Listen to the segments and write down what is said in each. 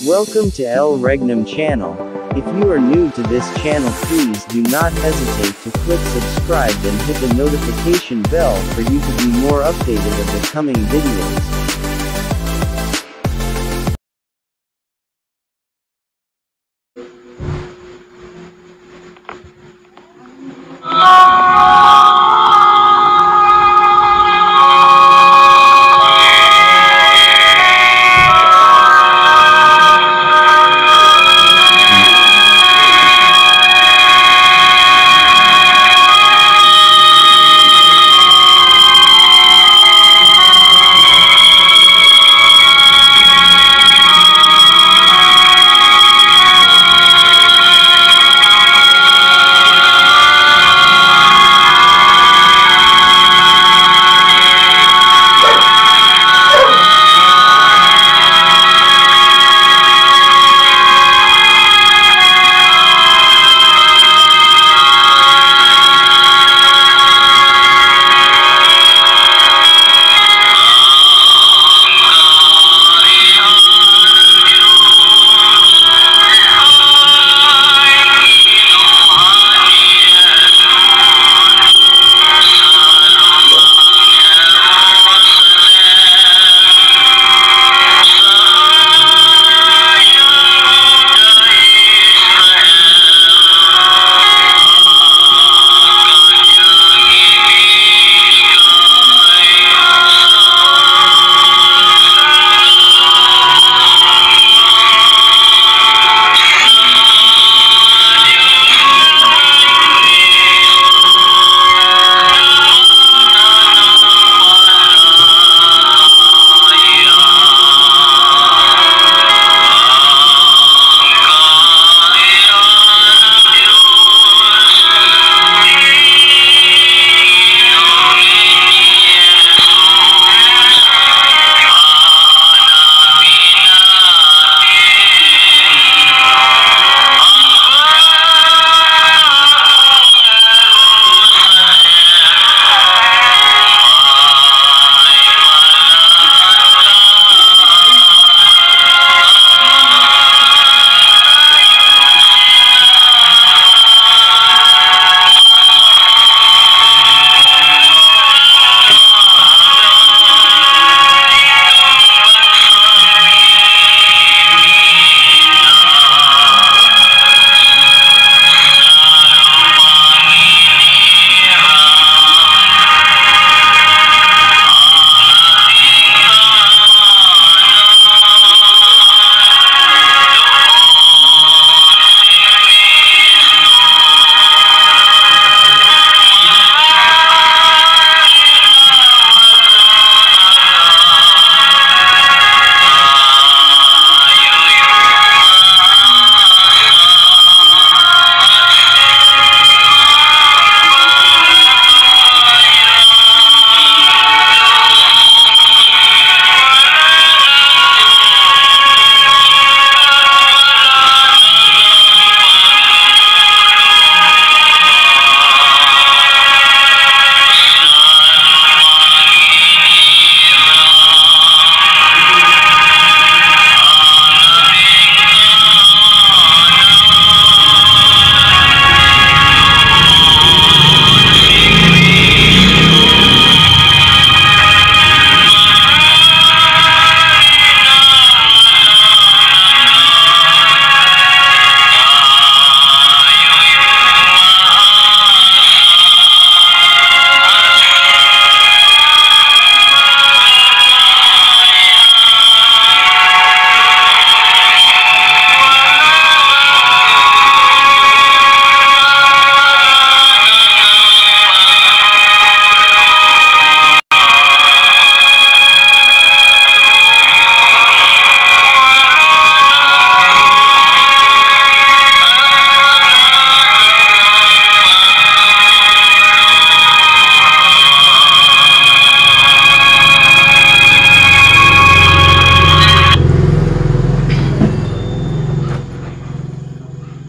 Welcome to El Regnum channel. If you are new to this channel, please do not hesitate to click subscribe and hit the notification bell for you to be more updated of the coming videos.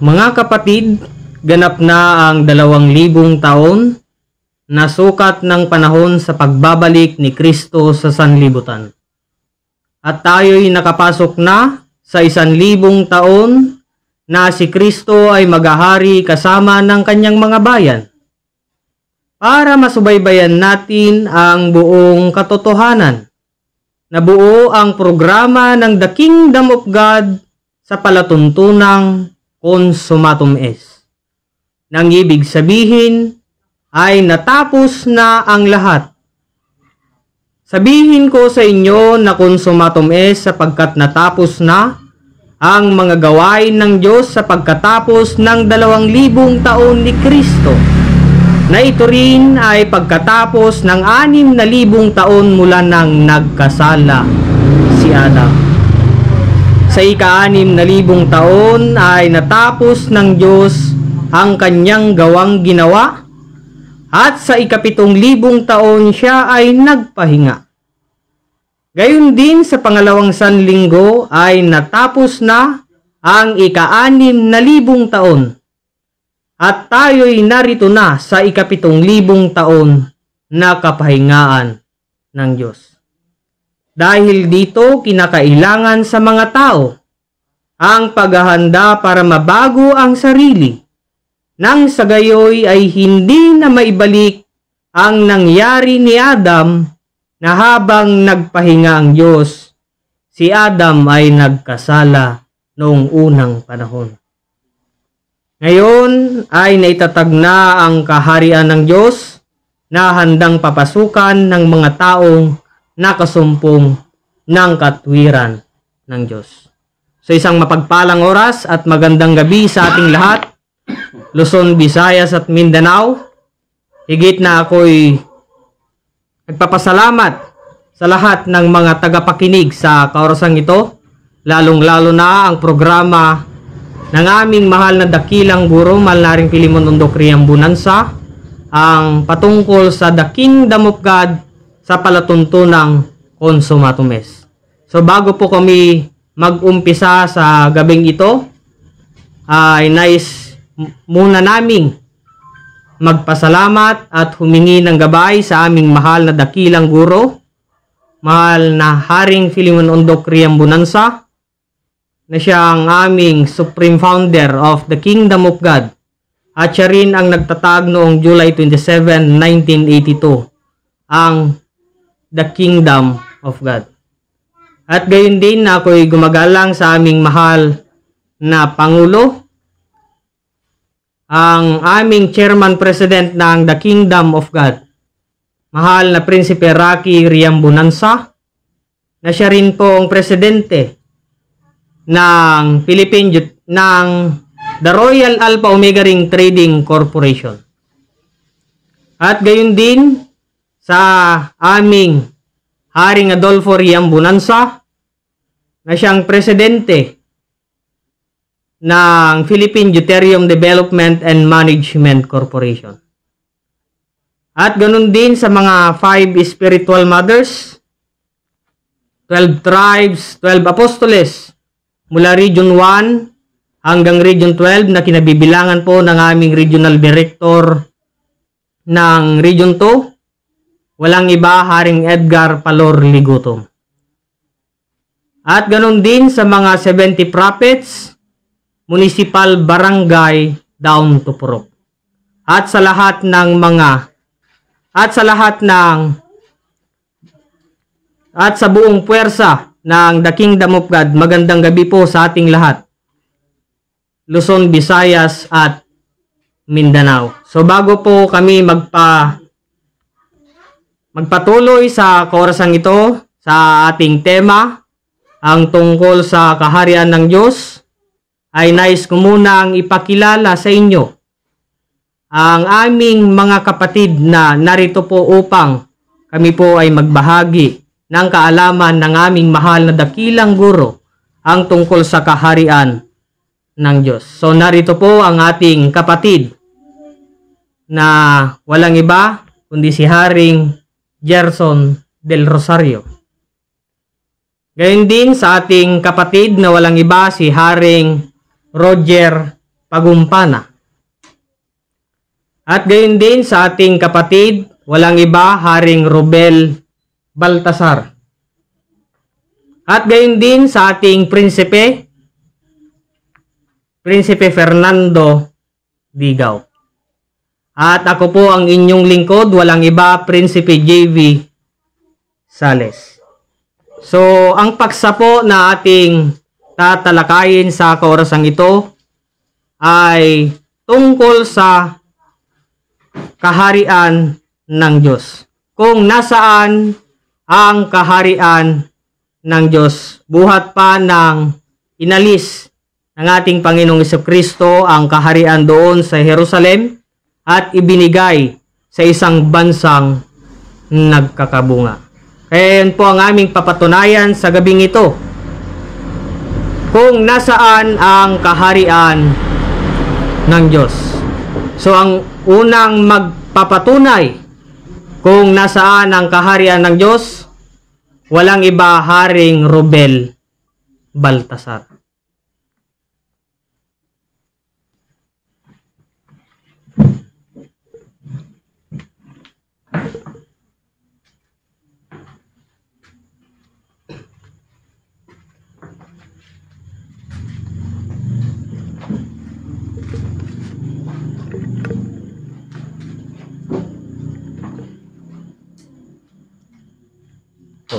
Mga kapatid, ganap na ang 2,000 taon na sukat ng panahon sa pagbabalik ni Kristo sa sanlibutan. At tayo'y nakapasok na sa 1,000 taon na si Kristo ay maghahari kasama ng kanyang mga bayan. Para masubaybayan natin ang buong katotohanan, nabuo ang programa ng The Kingdom of God sa palatuntunang consummatum est. Nang ibig sabihin ay natapos na ang lahat. Sabihin ko sa inyo na consummatum est sapagkat natapos na ang mga gawain ng Diyos sa pagkatapos ng 2,000 taon ni Kristo, na ito rin ay pagkatapos ng 6,000 taon mula nang nagkasala si Adam. Sa ika-6,000 taon ay natapos ng Diyos ang kanyang gawang ginawa, at sa ika-7,000 taon siya ay nagpahinga. Gayon din sa pangalawang sanlinggo ay natapos na ang ika-6,000 taon. At tayo'y narito na sa ika-7,000 taon na kapahingaan ng Diyos. Dahil dito kinakailangan sa mga tao ang paghahanda para mabago ang sarili, nang sa gayoy ay hindi na maibalik ang nangyari ni Adam, na habang nagpahinga ang Diyos, si Adam ay nagkasala noong unang panahon. Ngayon ay naitatag na ang kaharian ng Diyos na handang papasukan ng mga taong nakasumpong ng katwiran ng Diyos. So isang mapagpalang oras at magandang gabi sa ating lahat, Luzon, Visayas at Mindanao. Higit na ako'y nagpapasalamat sa lahat ng mga tagapakinig sa kaorasang ito, lalong-lalo na ang programa ng aming mahal na dakilang guro, mahal na rin Pilimon Undok Riambunansa, ang patungkol sa The Kingdom of God sa palatuntunang consummatum est. So bago po kami mag-umpisa sa gabing ito, ay nais muna naming magpasalamat at humingi ng gabay sa aming mahal na dakilang guro, mahal na Haring Pilimon Undok Riambunansa, na siya ang aming supreme founder of the Kingdom of God, at siya rin ang nagtatag noong July 27, 1982 ang The Kingdom of God. At gayon din na ako'y gumagalang sa aming mahal na Pangulo, ang aming chairman president ng The Kingdom of God, mahal na Prinsipe Rocky Riambunansa, na siya rin po ang presidente ng The Royal Alpha Omega Ring Trading Corporation. At gayon din sa aming Haring Adolfo Riambunansa, na siyang presidente ng Philippine Deuterium Development and Management Corporation. At ganun din sa mga 5 spiritual mothers, 12 tribes, 12 apostoles, mula Region 1 hanggang Region 12 na kinabibilangan po ng aming Regional Director ng Region 2, walang iba, Haring Edgar Palor Ligutom. At ganun din sa mga 70 prophets, municipal barangay down to Purok. At sa lahat ng sa buong puwersa ng The Kingdom of God, magandang gabi po sa ating lahat, Luzon, Visayas at Mindanao. So bago po kami magpatuloy sa kaorasang ito sa ating tema, ang tungkol sa kaharian ng Diyos, ay nais ko munang ipakilala sa inyo ang aming mga kapatid na narito po upang kami po ay magbahagi ng kaalaman ng aming mahal na dakilang guro ang tungkol sa kaharian ng Diyos. So narito po ang ating kapatid na walang iba kundi si Haring Gerson del Rosario. Gayon din sa ating kapatid na walang iba si Haring Roger Pagumpana. At gayon din sa ating kapatid, walang iba, Haring Robel Baltasar. At gayon din sa ating Prinsipe Fernando Digaw. At ako po ang inyong lingkod, walang iba, Prinsipe JV Sales. So, ang paksa po na ating tatalakayin sa kaorasang ito ay tungkol sa kaharian ng Diyos. Kung nasaan ang kaharian ng Diyos, buhat pa ng inalis ng ating Panginoong Jesucristo ang kaharian doon sa Jerusalem at ibinigay sa isang bansang nagkakabunga. Kaya yan po ang aming papatunayan sa gabing ito. Kung nasaan ang kaharian ng Diyos. So ang unang magpapatunay kung nasaan ang kaharian ng Diyos, walang iba, Haring Rubel Baltasar.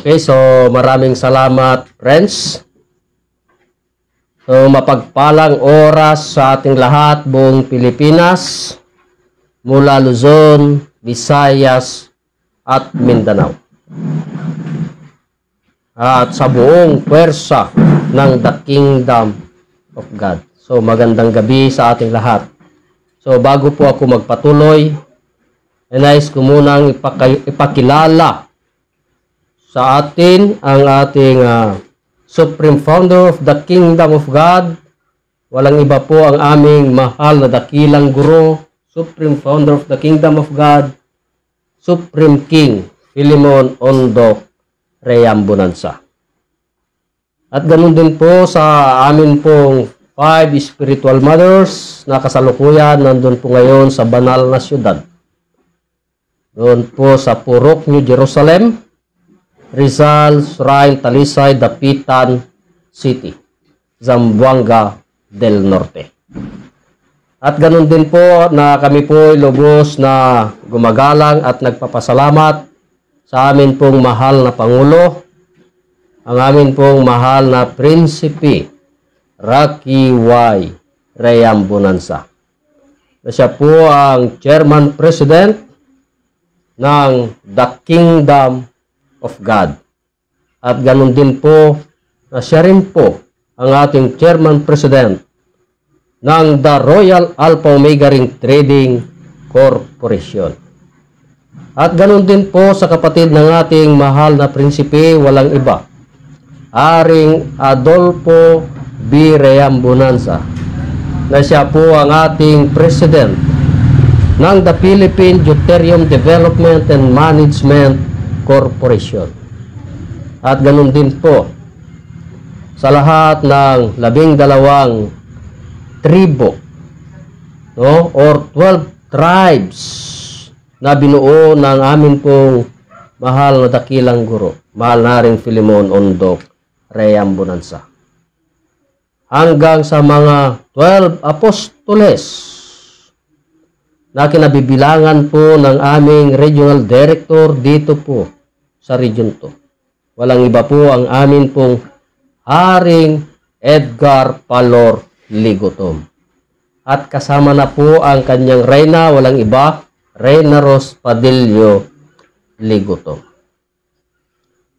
Okay, so maraming salamat, friends. So mapagpalang oras sa ating lahat, buong Pilipinas, mula Luzon, Visayas, at Mindanao. At sa buong puwersa ng The Kingdom of God. So magandang gabi sa ating lahat. So bago po ako magpatuloy, nais ko munang ipakilala sa atin ang ating Supreme Founder of the Kingdom of God. Walang iba po ang aming mahal na dakilang guro, Supreme Founder of the Kingdom of God, Supreme King Philemon Ondok Reyambunansa. At ganun din po sa amin pong 5 spiritual mothers na kasalukuyan nandun po ngayon sa banal na syudad. Doon po sa Purok, New Jerusalem, Rizal, Shrine, Talisay, Dapitan City, Zamboanga del Norte. At ganun din po na kami po lubos na gumagalang at nagpapasalamat sa amin pong mahal na Pangulo, ang amin pong mahal na Prinsipe Rocky Y. Reyambunansa. Siya po ang Chairman President ng The Kingdom of God. At ganun din po na siya rin po ang ating Chairman President ng The Royal Alpha Omega Ring Trading Corporation. At ganun din po sa kapatid ng ating mahal na Prinsipe, walang iba, Haring Adolfo B. Reyambunansa, na siya po ang ating President ng The Philippine Deuterium Development and Management Corporation. At ganun din po sa lahat ng 12 tribo, no, or 12 tribes na binuo ng amin pong mahal na dakilang guro, mahal na ring Philemon Ondok Reyambunansa, hanggang sa mga 12 apostoles na kinabibilangan po ng aming regional director dito po sa region 2. Walang iba po ang amin pong Haring Edgar Palor Ligotom. At kasama na po ang kanyang reyna, walang iba, Reyna Ros Padillo Ligotom.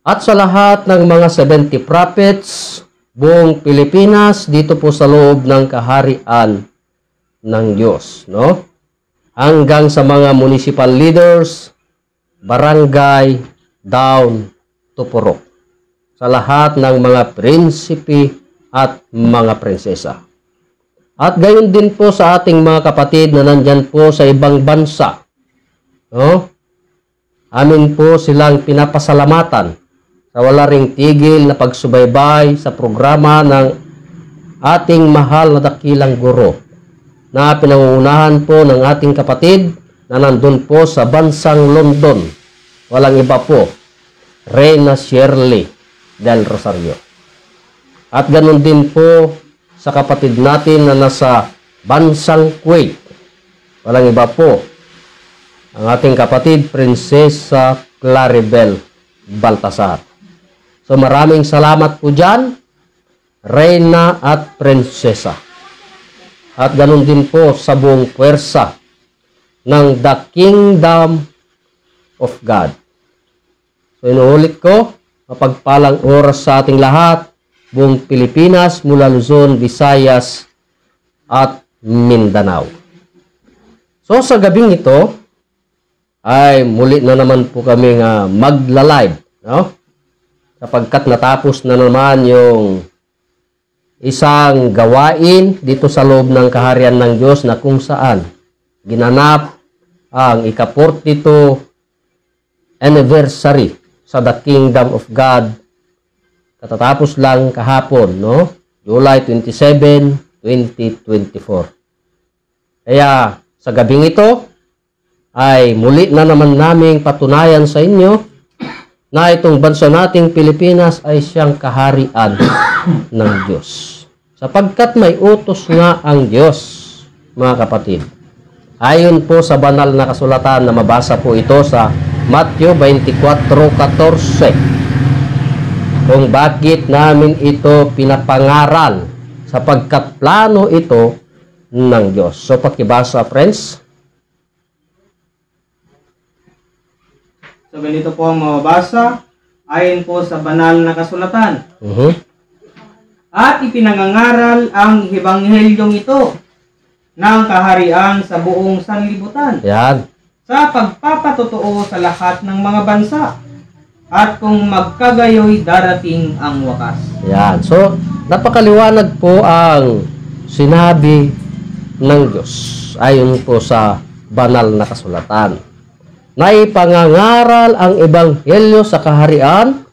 At sa lahat ng mga 70 prophets, buong Pilipinas, dito po sa loob ng kaharian ng Diyos, no? Hanggang sa mga municipal leaders, barangay, down to Purok. Sa lahat ng mga prinsipe at mga prinsesa. At gayon din po sa ating mga kapatid na nandyan po sa ibang bansa. No? Amin po silang pinapasalamatan sa wala ring tigil na pagsubaybay sa programa ng ating mahal na dakilang guro na pinangungunahan po ng ating kapatid na nandun po sa bansang London. Walang iba po, Reyna Shirley del Rosario. At ganun din po sa kapatid natin na nasa bansang Kuwait. Walang iba po, ang ating kapatid, Prinsesa Claribel Baltasar. So maraming salamat po dyan, Reyna at Prinsesa. At ganun din po sa buong puwersa ng The Kingdom of God. So inuulit ko, mapagpalang oras sa ating lahat, buong Pilipinas, mula Luzon, Visayas, at Mindanao. So sa gabing ito, ay muli na naman po kami magla-live, no? Sapagkat natapos na naman yung isang gawain dito sa loob ng kaharian ng Diyos na kung saan ginanap ang ika-42 anniversary sa The Kingdom of God. Katatapos lang kahapon, no? July 27, 2024. Kaya sa gabing ito ay muli na naman naming patunayan sa inyo na itong bansa nating Pilipinas ay siyang kaharian ng Diyos. Sapagkat may utos nga ang Diyos, mga kapatid. Ayon po sa banal na kasulatan na mabasa po ito sa Matthew 24:14. Kung bakit namin ito pinapangaral, sapagkat plano ito ng Diyos. So pakibasa, friends. So ganito po ang mababasa ayon po sa banal na kasulatan. At ipinangangaral ang ebanghelyong ito ng kaharian sa buong sanlibutan. Yan. Sa pagpapatotoo sa lahat ng mga bansa. At kung magkagayoy darating ang wakas. Yan. So napakaliwanag po ang sinabi ng Diyos ayon po sa banal na kasulatan. Na ipangangaral ang ebanghelyo sa kaharian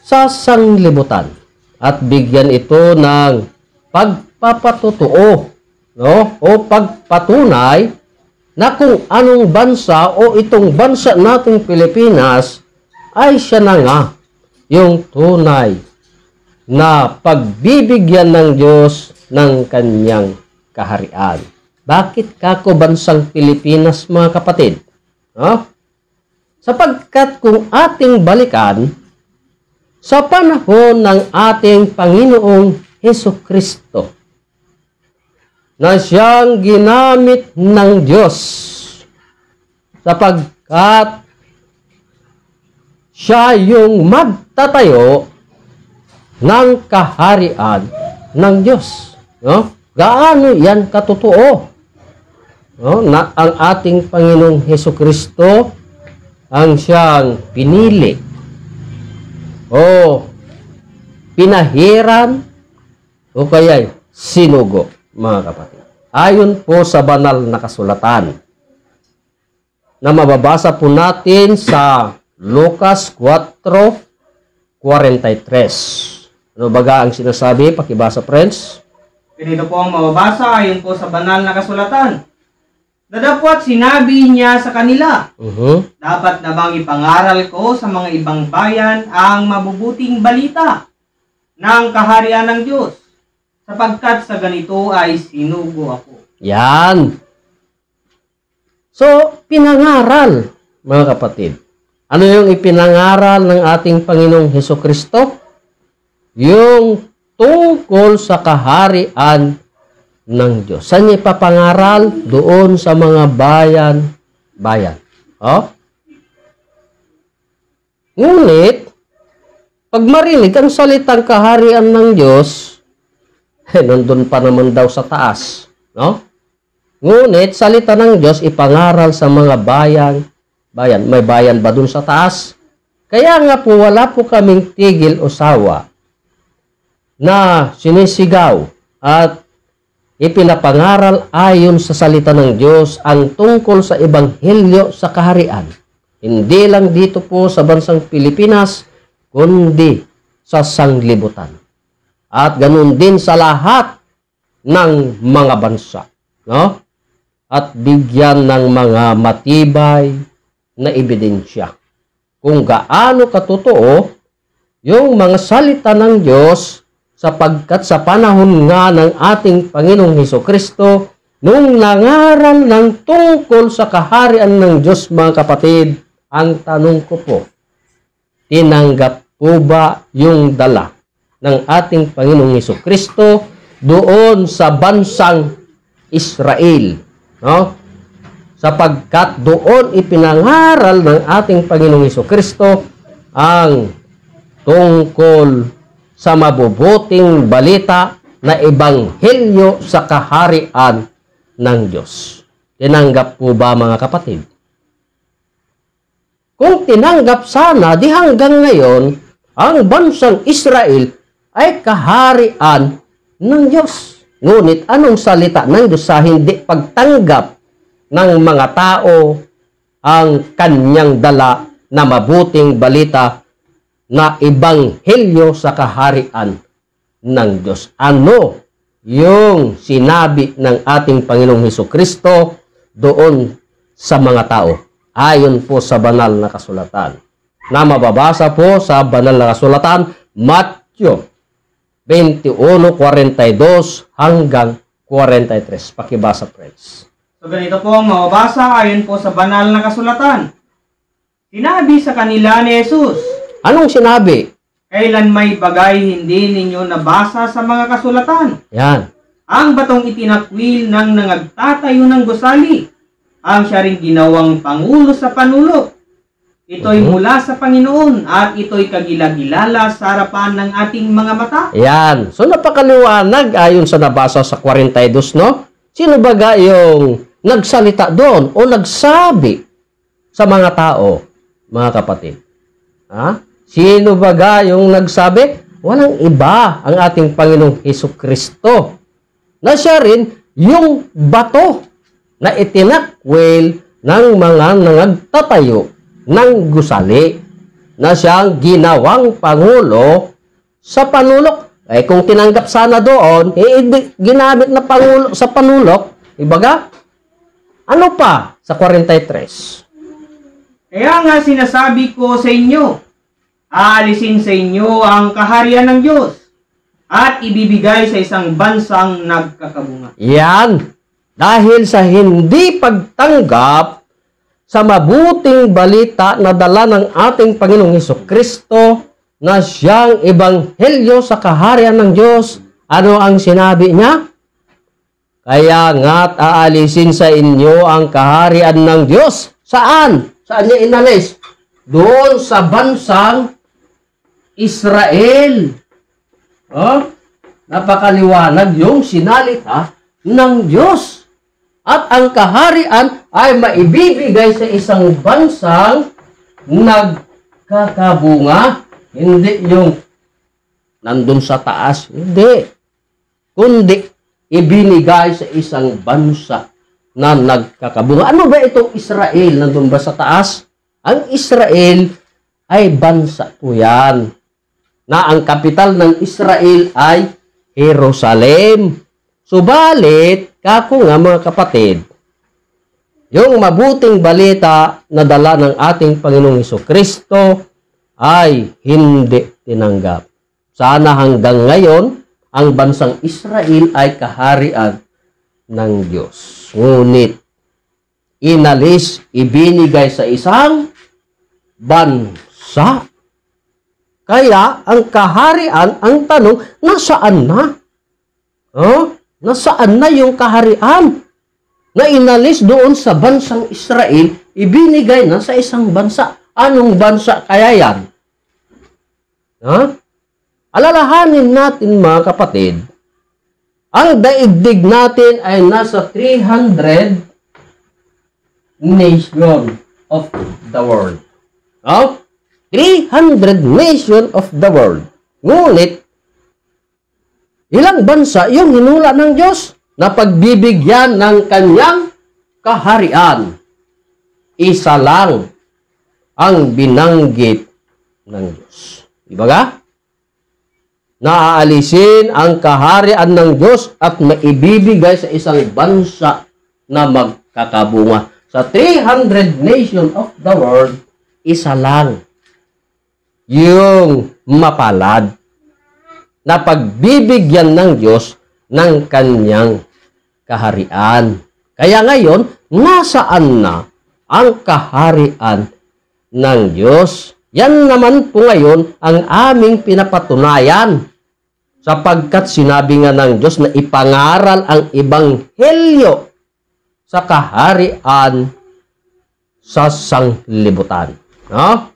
sa sanglibutan at bigyan ito ng pagpapatotoo, no? O pagpatunay na kung anong bansa o itong bansa nating Pilipinas ay siya na nga yung tunay na pagbibigyan ng Diyos ng kanyang kaharian. Bakit kako bansang Pilipinas, mga kapatid? No? Sapagkat kung ating balikan sa panahon ng ating Panginoong Hesukristo na siyang ginamit ng Diyos sapagkat siya yung magtatayo ng kaharian ng Diyos. No? Gaano yan katotoo? No, na ang ating Panginoong Hesukristo ang siyang pinili o pinahiran o kaya sinugo, mga kapatid. Ayon po sa banal na kasulatan na mababasa po natin sa Lucas 4:43. Ano baga ang sinasabi? Pakibasa, friends. Ganito po ang mababasa ayon po sa banal na kasulatan. Dadapwat sinabi niya sa kanila, dapat na bang ipangaral ko sa mga ibang bayan ang mabubuting balita ng kaharian ng Diyos, sapagkat sa ganito ay sinugo ako. Yan. So, pinangaral, mga kapatid. Ano yung ipinangaral ng ating Panginoong Hesukristo? Yung tungkol sa kaharian ng Diyos. Saan niya ipapangaral? Doon sa mga bayan. Oh? Ngunit, pag marinig ang salitang kaharian ng Diyos, nandun pa naman daw sa taas. No? Ngunit, salita ng Diyos ipangaral sa mga bayan. May bayan ba dun sa taas? Kaya nga po, wala po kaming tigil o sawa na sinisigaw at ipinapangaral ayon sa salita ng Diyos ang tungkol sa ebanghelyo sa kaharian. Hindi lang dito po sa bansang Pilipinas, kundi sa sanglibutan. At ganun din sa lahat ng mga bansa. No? At bigyan ng mga matibay na ebidensya kung gaano katotoo yung mga salita ng Diyos, sapagkat sa panahon nga ng ating Panginoong Hesukristo, nung nangaral ng tungkol sa kaharian ng Diyos, mga kapatid, ang tanong ko po, tinanggap po ba yung dala ng ating Panginoong Hesukristo doon sa bansang Israel? No? Sapagkat doon ipinangaral ng ating Panginoong Hesukristo ang tungkol sa mabubuting balita na ebanghelyo sa kaharian ng Diyos. Tinanggap po ba, mga kapatid? Kung tinanggap sana, di hanggang ngayon, ang bansang Israel ay kaharian ng Diyos. Ngunit anong salita ng Diyos sa hindi pagtanggap ng mga tao ang kanyang dala na mabuting balita na ebanghelyo sa kaharian ng Diyos? Ano yung sinabi ng ating Panginoong Hesukristo doon sa mga tao? Ayon po sa banal na kasulatan, na mababasa po sa banal na kasulatan, Matthew 21:42 hanggang 43. Pakibasa, friends. So ganito po ang mababasa ayon po sa banal na kasulatan. Sinabi sa kanila ni Jesus, Anong sinabi? kailan may bagay hindi ninyo nabasa sa mga kasulatan? Yan. Ang batong itinakwil ng nangagtatayo ng gusali, ang siya ring ginawang pangulo sa panulo. Ito'y mula sa Panginoon at ito'y kagilagilala sa harapan ng ating mga mata. Yan. So napakaliwanag ayon sa nabasa sa 42, no? Sino ba yung nagsalita doon o nagsabi sa mga tao, mga kapatid? Ha? Sino ba yung nagsabi? Walang iba ang ating Panginoong Hesukristo, na siya rin yung bato na itinakwil ng mga nangagtatayo ng gusali, na siyang ginawang pangulo sa panulok. Eh kung tinanggap sana doon, ginamit na pangulo sa panulok, ibaga, ano pa sa 43? Kaya nga sinasabi ko sa inyo, aalisin sa inyo ang kaharian ng Diyos at ibibigay sa isang bansang nagkakabunga. Yan. Dahil sa hindi pagtanggap sa mabuting balita na dala ng ating Panginoong Hesukristo, na siyang ebanghelyo sa kaharian ng Diyos, ano ang sinabi niya? Kaya nga't aalisin sa inyo ang kaharian ng Diyos. Saan? Saan niya inalis? Doon sa bansang Israel. Oh, napakaliwanag yung sinalita ng Diyos. At ang kaharian ay maibibigay sa isang bansang nagkakabunga. Hindi yung nandun sa taas. Hindi. Kundi ibinigay sa isang bansa na nagkakabunga. Ano ba itong Israel? Nandun ba sa taas? Ang Israel ay bansa po yan, na ang kapital ng Israel ay Jerusalem. Subalit, kako nga mga kapatid, yung mabuting balita na dala ng ating Panginoong Hesukristo ay hindi tinanggap. Sana hanggang ngayon, ang bansang Israel ay kaharian ng Diyos. Ngunit, inalis, ibinigay sa isang bansa. Kaya, ang kaharian, ang tanong, nasaan na? Oh? Nasaan na yung kaharian na inalis doon sa bansang Israel, ibinigay na sa isang bansa? Anong bansa kaya yan? Alalahanin natin, mga kapatid, ang daigdig natin ay nasa 300 nation of the world. 300 nation of the world. Ngunit, ilang bansa yung hinula ng Diyos na pagbibigyan ng kanyang kaharian? Isa lang ang binanggit ng Diyos. Diba ga? Naaalisin ang kaharian ng Diyos at maibibigay sa isang bansa na magkakabunga. Sa 300 nation of the world, isa lang yung mapalad na pagbibigyan ng Diyos ng kanyang kaharian. Kaya ngayon, nasaan na ang kaharian ng Diyos? Yan naman po ngayon ang aming pinapatunayan, sapagkat sinabi nga ng Diyos na ipangaral ang ebanghelyo sa kaharian sa sanglibutan. No?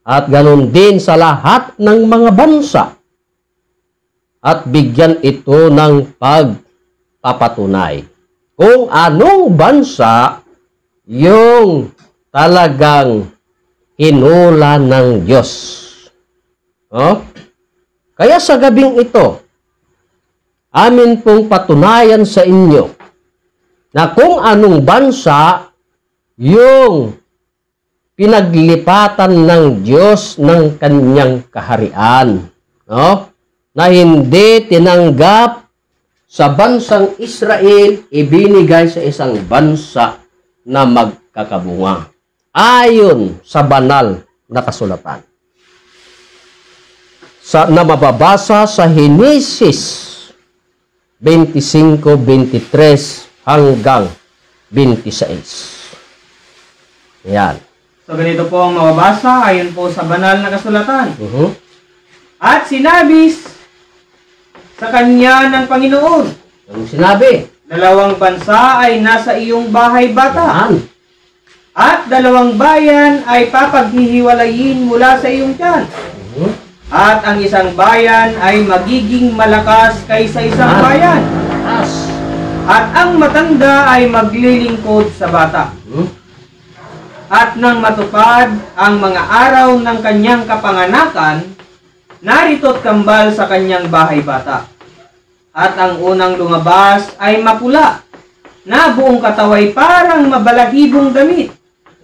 At ganun din sa lahat ng mga bansa. At bigyan ito ng pagpapatunay kung anong bansa yung talagang hinula ng Diyos. No? Kaya sa gabing ito, amin pong patunayan sa inyo na kung anong bansa yung pinaglipatan ng Diyos ng kanyang kaharian, no? Na hindi tinanggap sa bansang Israel, ibinigay sa isang bansa na magkakabunga. Ayon sa banal na kasulatan. Na mababasa sa Henesis 25:23 hanggang 26. Yan. So ganito po ang mababasa ayon po sa banal na kasulatan. At sinabi sa kanya ng Panginoon, Anong sinabi? 2 bansa ay nasa iyong bahay bata. Yan. At 2 bayan ay papaghihiwalayin mula sa iyong tiyan. At ang isang bayan ay magiging malakas kaysa isang bayan. At ang matanda ay maglilingkod sa bata. At nang matupad ang mga araw ng kanyang kapanganakan, narito't kambal sa kanyang bahay bata. At ang unang lumabas ay mapula, na buong kataway parang mabalahibong damit.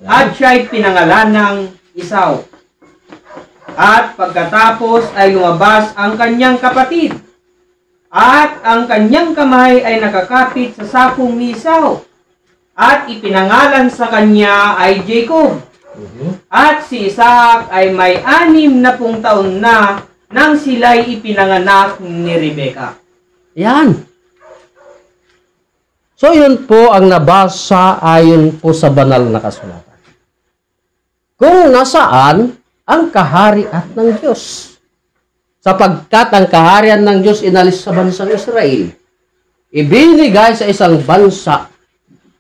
At siya'y pinangalan ng Isaw. At pagkatapos ay lumabas ang kanyang kapatid. At ang kanyang kamay ay nakakapit sa sakong ni Isaw. At ipinangalan sa kanya ay Jacob. At si Isaac ay may 60 taon na nang sila'y ipinanganak ni Rebecca. Yan. So yun po ang nabasa ayon po sa banal na kasulatan. Kung nasaan ang kaharian ng Diyos. Sapagkat ang kaharian ng Diyos inalis sa bansang Israel. Ibinigay sa isang bansa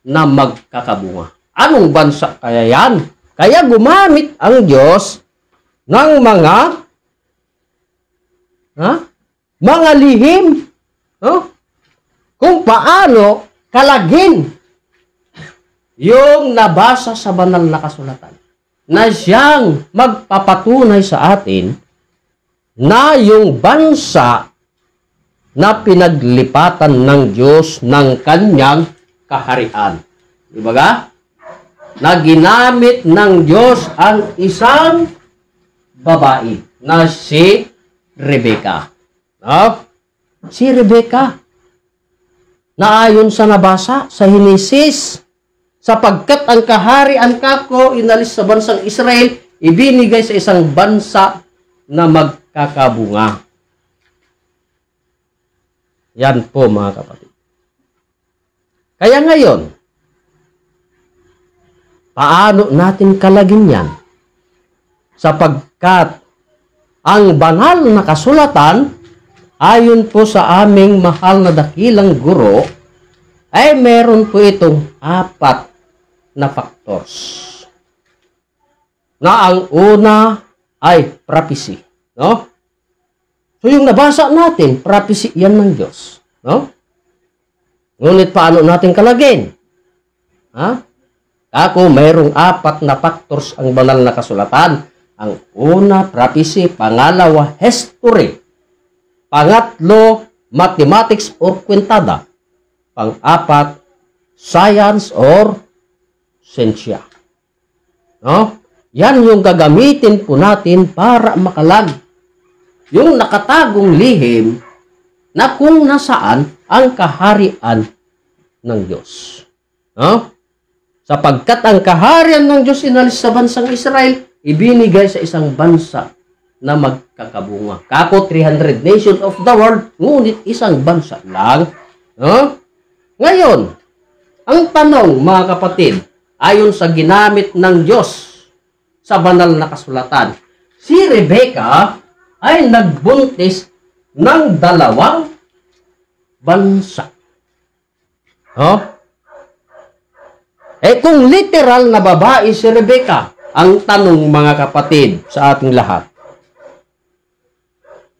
na magkakabunga. Anong bansa kaya yan? Kaya gumamit ang Diyos ng mga lihim. Kung paano kalagin yung nabasa sa banal na kasulatan na siyang magpapatunay sa atin na yung bansa na pinaglipatan ng Diyos ng kanyang kaharian. Diba ga? Na ginamit ng Diyos ang isang babae na si Rebecca. No? Si Rebecca na ayon sa nabasa sa Henesis, sapagkat ang kaharian kako inalis sa bansang Israel, ibinigay sa isang bansa na magkakabunga. Yan po mga kapatid. Kaya ngayon, paano natin kalagin yan? Sapagkat ang banal na kasulatan, ayon po sa aming mahal na dakilang guro, ay meron po itong 4 na factors. Na ang una ay prophecy. No? So yung nabasa natin, prophecy yan ng Diyos. No? Ngunit paano natin kalagin? Ako, mayroong 4 na factors ang banal na kasulatan. Ang una, prophecy. Pangalawa, history. Pangatlo, mathematics or kwentada. Pang-4, science or sensya. No? Yan yung gagamitin po natin para makalag yung nakatagong lihim na kung nasaan ang kaharian ng Diyos. No? Sapagkat ang kaharian ng Diyos inalis sa bansang Israel, ibinigay sa isang bansa na magkakabunga. Kako 300 nations of the world, ngunit isang bansa lang. No? Ngayon, ang tanong mga kapatid, ayon sa ginamit ng Diyos sa banal na kasulatan, si Rebecca ay nagbuntis ng 2 bansa. Oh? Kung literal na babae si Rebecca, ang tanong mga kapatid sa ating lahat,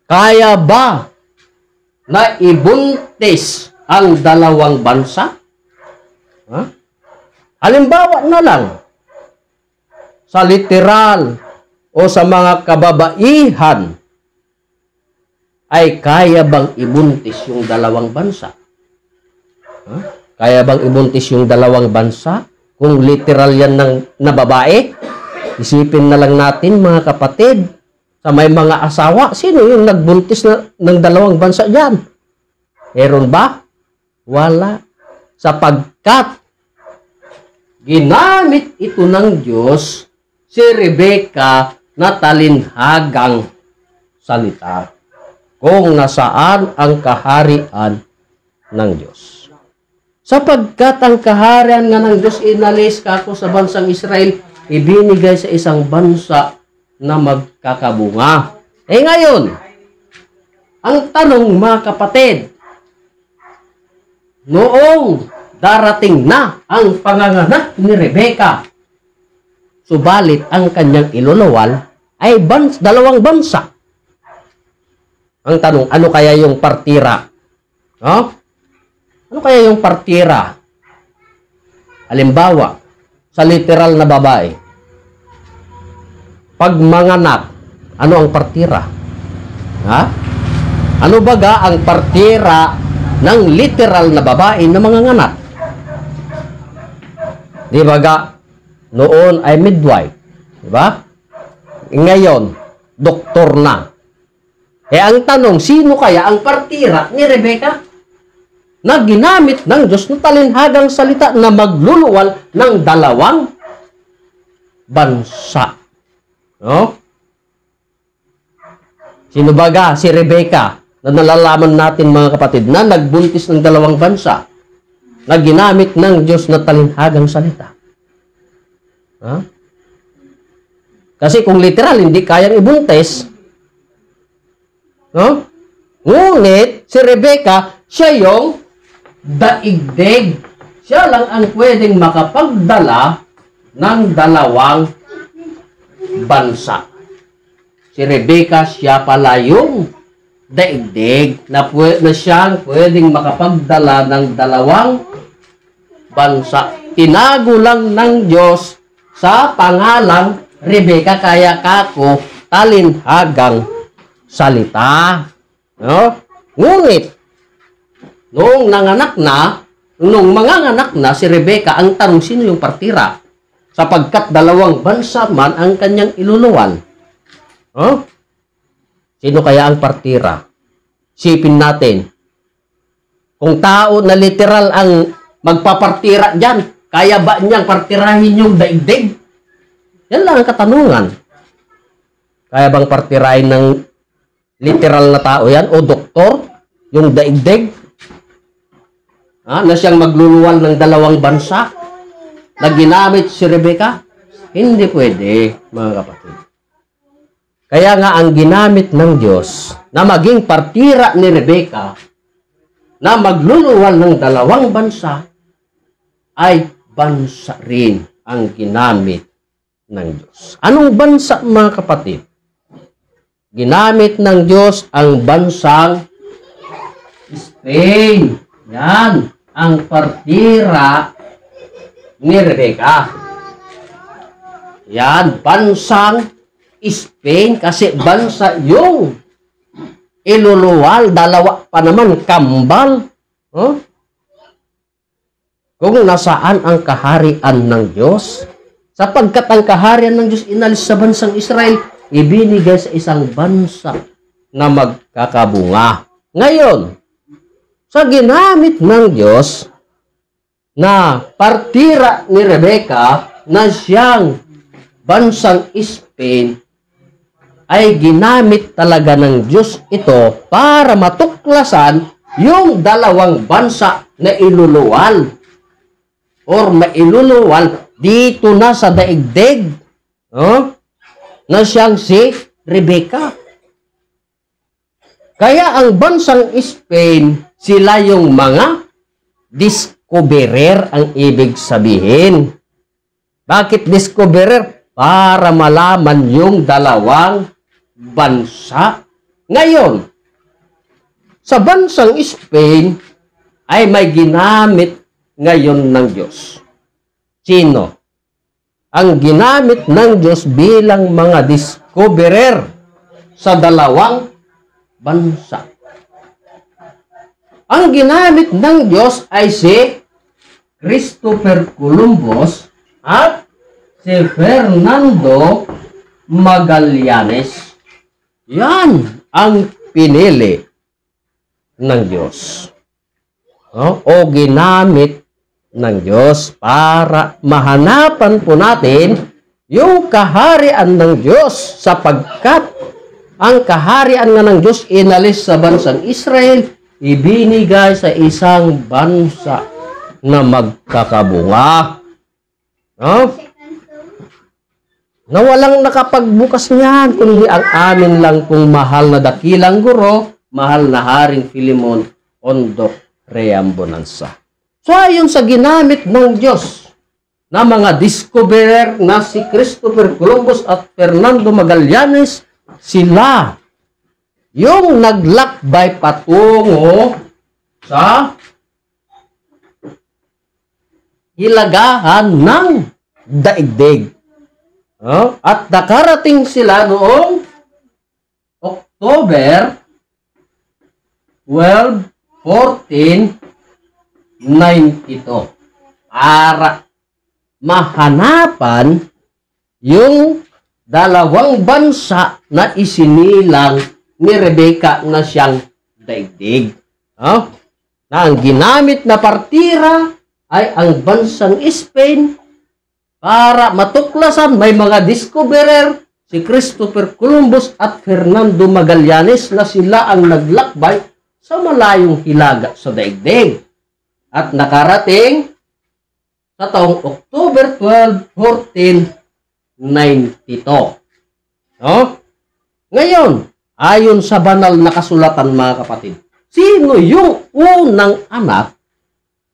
kaya ba na ibuntis ang 2 bansa? Halimbawa na lang, sa literal o sa mga kababaihan, ay kaya bang ibuntis yung 2 bansa? Kaya bang ibuntis yung 2 bansa? Kung literal yan na babae, isipin na lang natin mga kapatid, sa may mga asawa, sino yung nagbuntis ng 2 bansa dyan? Meron ba? Wala. Sapagkat ginamit ito ng Diyos si Rebecca na talinhagang salita kung nasaan ang kaharian ng Diyos. Sapagkat ang kaharian nga ng Diyos inalis kako sa bansang Israel, ibinigay sa isang bansa na magkakabunga. Ngayon, ang tanong mga kapatid, noong darating na ang panganganak ni Rebecca, subalit ang kanyang iluluwal ay 2 bansa. Ang tanong, ano kaya yung partira? No? Ano kaya yung partira? Halimbawa, sa literal na babae, pag manganak, ano ang partira? Ano baga ang partira ng literal na babae na manganganak? Di baga, noon ay midwife. Di ba? Ngayon, doktor na. Ang tanong, sino kaya ang partira ni Rebecca na ginamit ng Diyos na talinhagang salita na magluluwal ng 2 bansa? No? Sino baga si Rebecca na nalalaman natin mga kapatid na nagbuntis ng 2 bansa na ginamit ng Diyos na talinhagang salita? Kasi kung literal hindi kayang ibuntis, no? Ngunit si Rebecca, siya yung daigdig. Siya lang ang pwedeng makapagdala ng 2 bansa. Si Rebecca, siya pala yung daigdig na siyang pwedeng makapagdala ng 2 bansa. Tinago lang ng Diyos sa pangalang Rebecca, kaya kako talinhagang salita. No? Ngunit, nung manganganak na si Rebecca, ang tanong, sino yung partira? Sapagkat 2 bansa man ang kanyang iluluwal. Sino kaya ang partira? Sipin natin. Kung tao na literal ang magpapartira dyan, kaya ba niyang partirahin yung daigdig? Yan lang ang katanungan. Kaya bang partirahin ng literal na tao yan? O doktor? Yung daigdig? Na siyang magluluwal ng 2 bansa? Na ginamit si Rebecca? Hindi pwede, mga kapatid. Kaya nga ang ginamit ng Diyos na maging partira ni Rebecca na magluluwal ng 2 bansa ay bansa rin ang ginamit ng Diyos. Anong bansa, mga kapatid? Ginamit ng Diyos ang bansang Spain. Yan ang partira ni Rebecca. Yan, bansang Spain, kasi bansa yung iluluwal, 2 pa naman, kambal. Kung nasaan ang kaharian ng Diyos, sapagkat ang kaharian ng Diyos inalis sa bansang Israel, ibinigay sa isang bansa na magkakabunga. Ngayon, sa ginamit ng Diyos na partira ni Rebecca na siyang bansang Spain, Spain ay ginamit talaga ng Diyos ito para matuklasan yung dalawang bansa na iluluwal or mailuluwal dito na sa daigdig, na siyang si Rebecca. Kaya ang bansang Spain, sila yung mga discoverer ang ibig sabihin. Bakit discoverer? Para malaman yung dalawang bansa. Ngayon, sa bansang Spain ay may ginamit ngayon ng Diyos. Sino? Ang ginamit ng Diyos bilang mga discoverer sa dalawang bansa. Ang ginamit ng Diyos ay si Christopher Columbus at si Fernando Magallanes. Yan ang pinili ng Diyos. O ginamit ng Diyos para mahanapan po natin yung kaharian ng Diyos, sapagkat ang kaharian nga ng Diyos inalis sa bansang Israel, ibinigay sa isang bansa na magkakabunga. Na walang nakapagbukas niyan, kundi ang amin lang kung mahal na dakilang guro, mahal na Haring Filemon Ondok Reambonanza. So, ayon sa ginamit ng Diyos na mga discoverer na si Christopher Columbus at Fernando Magallanes, sila yung naglakbay patungo sa hilagahan ng daigdig. At nakarating sila noong October 12, 1492 para mahanapan yung dalawang bansa na isinilang ni Rebecca na siyang daigdig. Na ang ginamit na partira ay ang bansang Spain para matuklasan may mga discoverer si Christopher Columbus at Fernando Magallanes na sila ang naglakbay sa malayong hilaga sa daigdig at nakarating sa taong October 12, 1492. Ngayon, ayon sa banal na kasulatan, mga kapatid, sino yung unang anak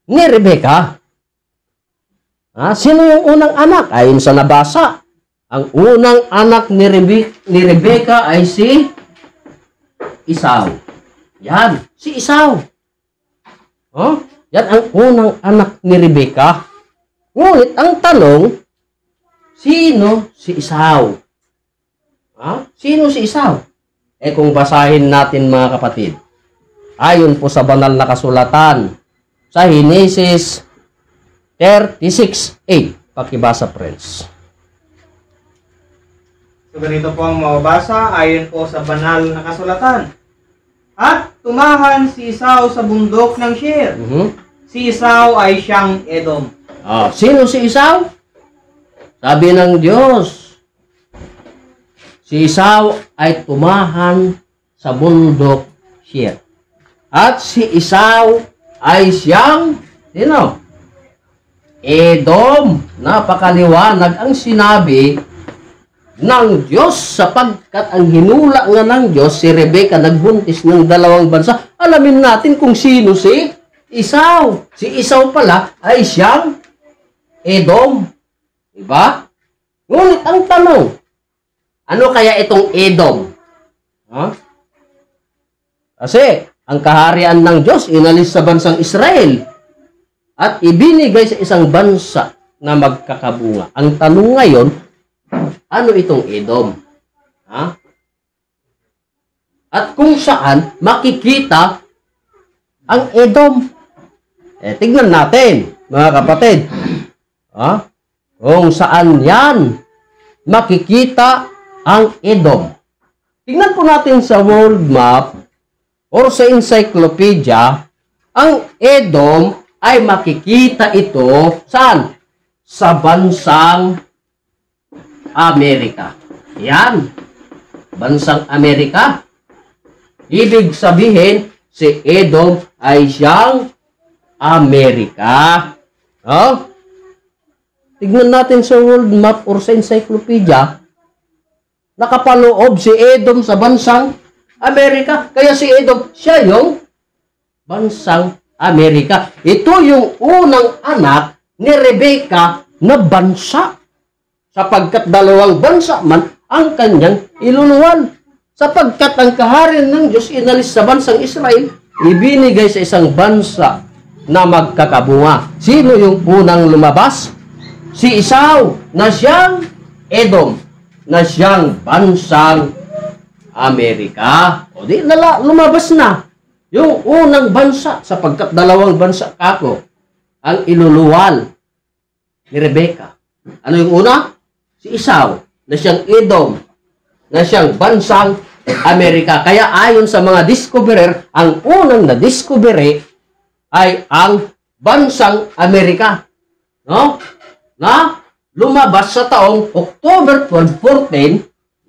ni Rebecca? Sino yung unang anak? Ayon sa nabasa, ang unang anak ni Rebecca ay si Esau. Yan, si Esau. Yan ang unang anak ni Rebecca. Ngunit ang tanong, sino si Esau? Sino si Esau? Kung basahin natin, mga kapatid, ayon po sa banal na kasulatan, sa Genesis 36:8. Pakibasa, friends. So, ganito po ang mababasa ayon po sa banal na kasulatan. At tumahan si Esau sa bundok ng Seir. Si Esau ay siyang Edom. Sino si Esau? Sabi ng Diyos, si Esau ay tumahan sa bundok Seir. At si Esau ay siyang, sino? Edom. Napakaliwanag ang sinabi ng Diyos, sapagkat ang hinula nga ng Diyos, si Rebecca nagbuntis ng dalawang bansa. Alamin natin kung sino si Esau. Si Esau pala ay siyang Edom. Diba? Ngunit ang tanong, ano kaya itong Edom? Kasi ang kaharian ng Diyos inalis sa bansang Israel at ibinigay sa isang bansa na magkakabunga. Ang tanong ngayon, ano itong Edom? At kung saan makikita ang Edom? Tignan natin, mga kapatid. Kung saan yan makikita ang Edom. Tignan po natin sa world map or sa encyclopedia, ang Edom ay makikita ito saan? Sa bansang Amerika. Yan, bansang Amerika. Ibig sabihin, si Edom ay siyang Amerika. Oh? Tignan natin sa world map or sa encyclopedia, nakapaloob si Edom sa bansang Amerika. Kaya si Edom, siya yung bansang Amerika. Ito yung unang anak ni Rebecca na bansa. Sapagkat dalawang bansa man ang kanyang iluluwan. Sapagkat ang kaharian ng Diyos inalis sa bansang Israel, ibinigay sa isang bansa na magkakabunga. Sino yung unang lumabas? Si Esau, na siyang Edom, na siyang bansang Amerika. O di, lumabas na yung unang bansa, sapagkat dalawang bansa kako ang iluluwal ni Rebecca. Ano yung una? Si Esau, na siyang Edom, na siyang bansang Amerika. Kaya ayon sa mga discoverer, ang unang na-discovery ay ang bansang Amerika. No? Na lumabas sa taong October 12,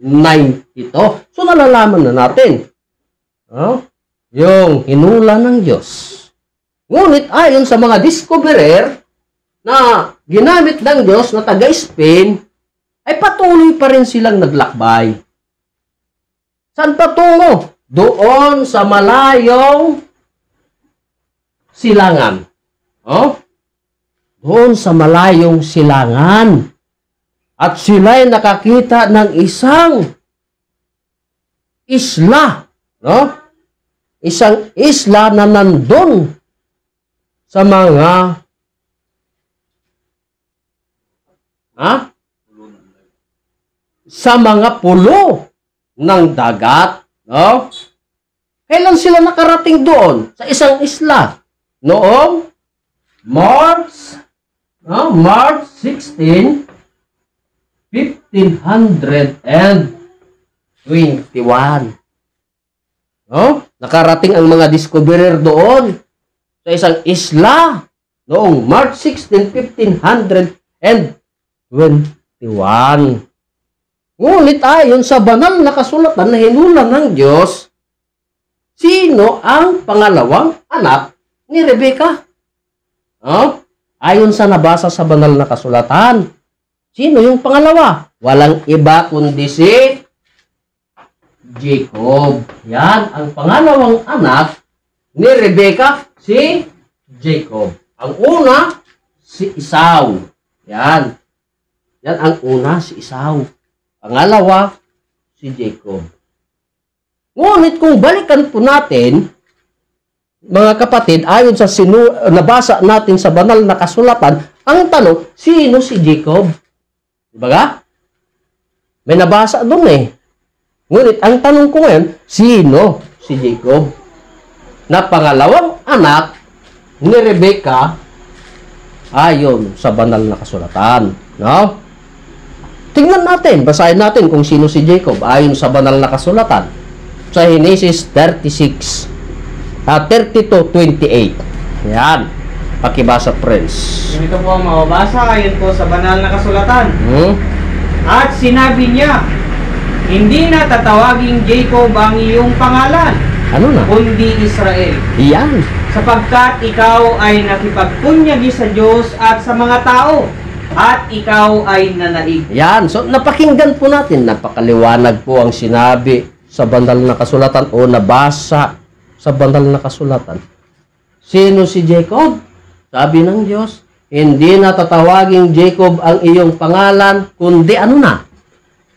1492. So nalalaman na natin. No? Yung hinula ng Diyos. Ngunit ayon sa mga discoverer na ginamit ng Diyos na taga-Spain, ay patuloy pa rin silang naglakbay. Saan patungo? Doon sa malayong silangan. Oh? Doon sa malayong silangan. At sila'y nakakita ng isang isla. No? Isang isla na nandun sa mga sa mga pulo ng dagat. No? Kailan sila nakarating doon? Sa isang isla. Noong March 16, 1521. No? Nakarating ang mga discoverer doon sa isang isla noong March 16, 1521. Ngunit ayon sa banal na kasulatan na hinula ng Diyos, sino ang pangalawang anak ni Rebecca? Ayon sa nabasa sa banal na kasulatan, sino yung pangalawa? Walang iba kundi si Jacob. Yan, ang pangalawang anak ni Rebecca, si Jacob. Ang una, si Esau. Yan. Yan ang una, si Esau. Pangalawa, si Jacob. Ngunit kung balikan po natin, mga kapatid, ayon sa nabasa natin sa banal na kasulatan, ang tanong, sino si Jacob? Diba? May nabasa doon eh. Ngunit ang tanong ko ngayon, sino si Jacob? Na pangalawang anak ni Rebecca ayon sa banal na kasulatan. No? Tingnan natin, basahin natin kung sino si Jacob ayon sa banal na kasulatan. Sa Genesis 32:28. Yan. Pakibasa, friends. Ito po ang mababasa ayon po sa banal na kasulatan. At sinabi niya, hindi na tatawaging Jacob ang iyong pangalan, ano na? kundi Israel. Yan. Sapagkat ikaw ay nakipagpunyagi sa Diyos at sa mga tao, at ikaw ay nanaig. Yan. So, napakinggan po natin. Napakaliwanag po ang sinabi sa banal na kasulatan o nabasa sa banal na kasulatan. Sino si Jacob? Sabi ng Diyos, hindi na tatawaging Jacob ang iyong pangalan, kundi ano na?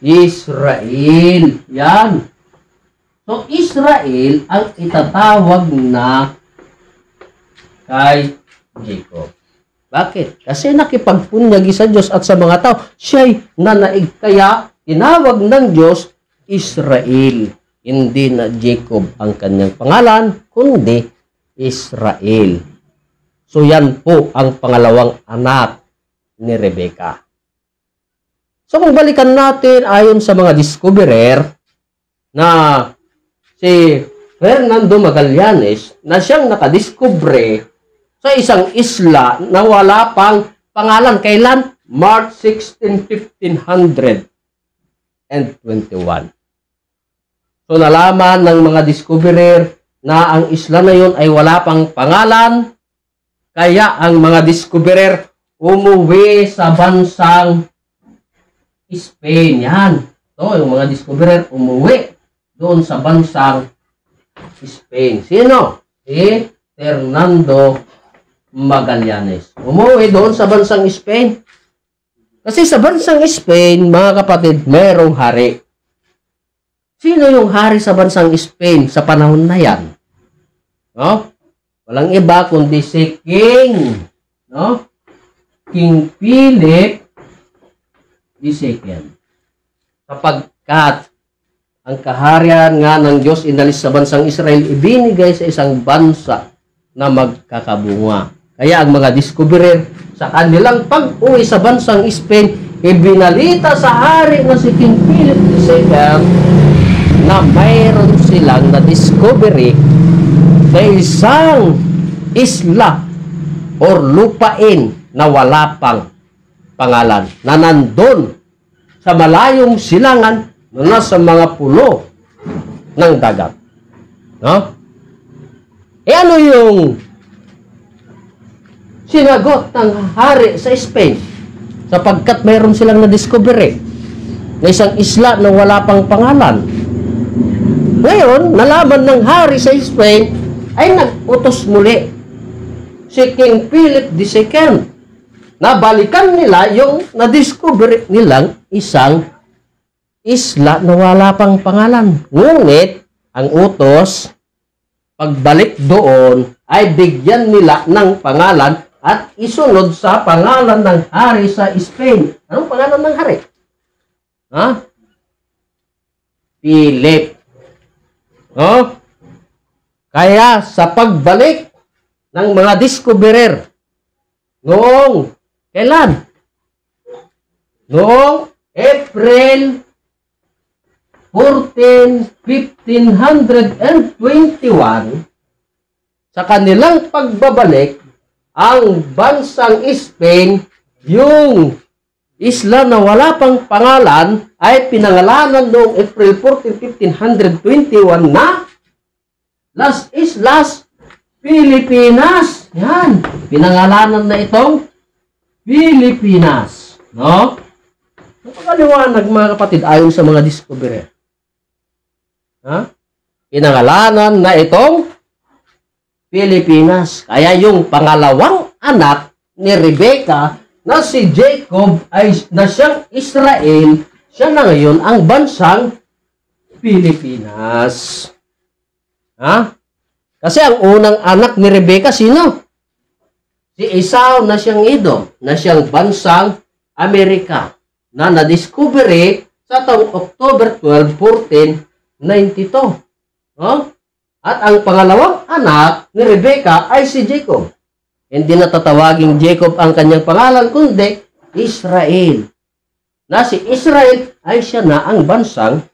Israel. Yan. So, Israel ang itatawag na kay Jacob. Bakit? Kasi nakipagpunyagi sa Diyos at sa mga tao. Siya'y nanaig. Kaya, tinawag ng Diyos, Israel. Hindi na Jacob ang kanyang pangalan, kundi Israel. So, yan po ang pangalawang anak ni Rebecca. So, kung balikan natin ayon sa mga discoverer na si Fernando Magallanes na siyang nakadiskubre sa isang isla na wala pang pangalan. Kailan? March 16, 1500. and 21. So nalaman ng mga discoverer na ang isla na yun ay wala pang pangalan, kaya ang mga discoverer umuwi sa bansang Spain. Yan. So, yung mga discoverer umuwi doon sa bansang Spain. Sino? Si Fernando Magallanes. Umuwi doon sa bansang Spain. Kasi sa bansang Spain, mga kapatid, merong hari. Sino yung hari sa bansang Spain sa panahon na yan? No? Walang iba kundi si King. No? King Philip II. Sapagkat ang kaharian nga ng Diyos inalis sa bansang Israel, ibinigay sa isang bansa na magkakabunga. Kaya ang mga discoverer sa kanilang pag-uwi sa bansang Spain, ibinalita sa hari na si King Philip II na mayroon silang na-discovery sa isang isla or lupain na wala pang pangalan, na nandun sa malayong silangan na nasa mga pulo ng dagat. No? Ano yung sinagot ng hari sa Spain? Sapagkat mayroon silang na-discovery na isang isla na wala pang pangalan. Ngayon, nalaman ng hari sa Spain ay nag-utos muli si King Philip II na balikan nila yung na-discover nilang isang isla na wala pang pangalan. Ngunit, ang utos, pagbalik doon, ay bigyan nila ng pangalan at isunod sa pangalan ng hari sa Spain. Anong pangalan ng hari? Ha? Philip. Oh? Kaya sa pagbalik ng mga discoverer noong kailan? Noong April 14, 1521, sa kanilang pagbabalik, ang bansang Spain, yung isla na wala pang pangalan, ay pinangalanan noong April 14, 1521 na Las Islas Pilipinas. Yan. Pinangalanan na itong Pilipinas. No? Napakaliwanag, mga kapatid, ayon sa mga discoverer. Ha? Pinangalanan na itong Pilipinas. Kaya yung pangalawang anak ni Rebecca na si Jacob ay na siyang Israel, siya na ngayon ang bansang Pilipinas. Ha? Kasi ang unang anak ni Rebecca, sino? Si Esau na siyang Edom, na siyang bansang Amerika, na na-discovery sa taong October 12, 1492. No? At ang pangalawang anak ni Rebecca ay si Jacob. Hindi na tatawaging Jacob ang kanyang pangalan, kundi Israel. Na si Israel ay siya na ang bansang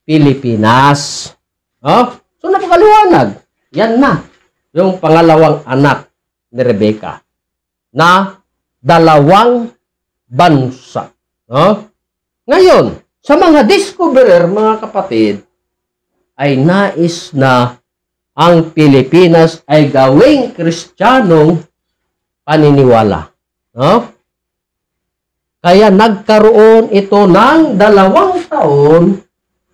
Pilipinas. Oh? So napakaliwanag. Yan na yung pangalawang anak ni Rebecca na dalawang bansa. Oh? Ngayon, sa mga discoverer, mga kapatid, ay nais na ang Pilipinas ay gawing Kristiyanong paniniwala. No? Kaya nagkaroon ito ng 2 taon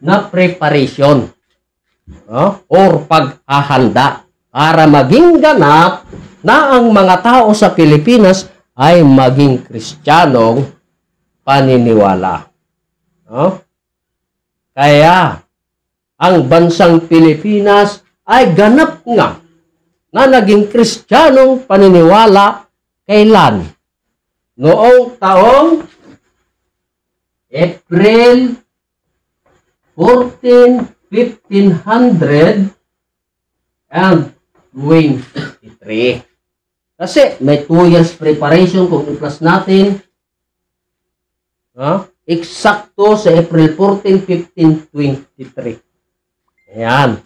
na preparation, no? Or paghahanda para maging ganap na ang mga tao sa Pilipinas ay maging Kristiyanong paniniwala. No? Kaya ang bansang Pilipinas ay ganap nga na naging Kristiyanong paniniwala kailan? Noong taong April 14, 1523. Kasi may 2 years preparation kung i-plus natin. Eksakto sa April 14, 1523. Ayan.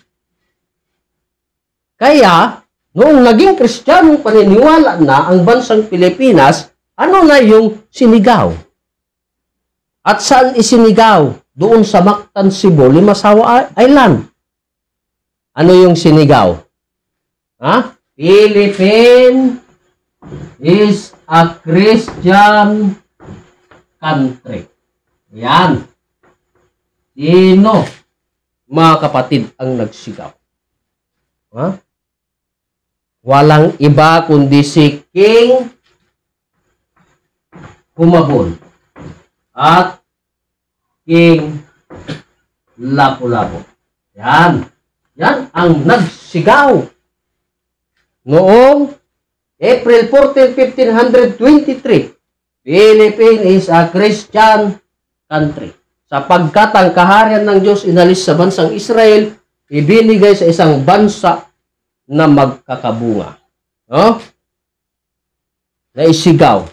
Kaya, noong naging Kristiyanong paniniwala na ang bansang Pilipinas, ano na yung sinigaw? At saan isinigaw? Doon sa Mactan, Cebu, Limasawa Island. Ano yung sinigaw? Ha? Philippines is a Christian country. Yan. Sino, mga kapatid, ang nagsigaw? Ha? Walang iba kundi si King Humabon at King Lapu-Lapu. Yan. Yan ang nagsigaw. Noong April 14, 1523, Philippines is a Christian country. Sapagkat ang kaharian ng Diyos inalis sa bansang Israel, ibinigay sa isang bansa na magkakabunga. No? Naisigaw.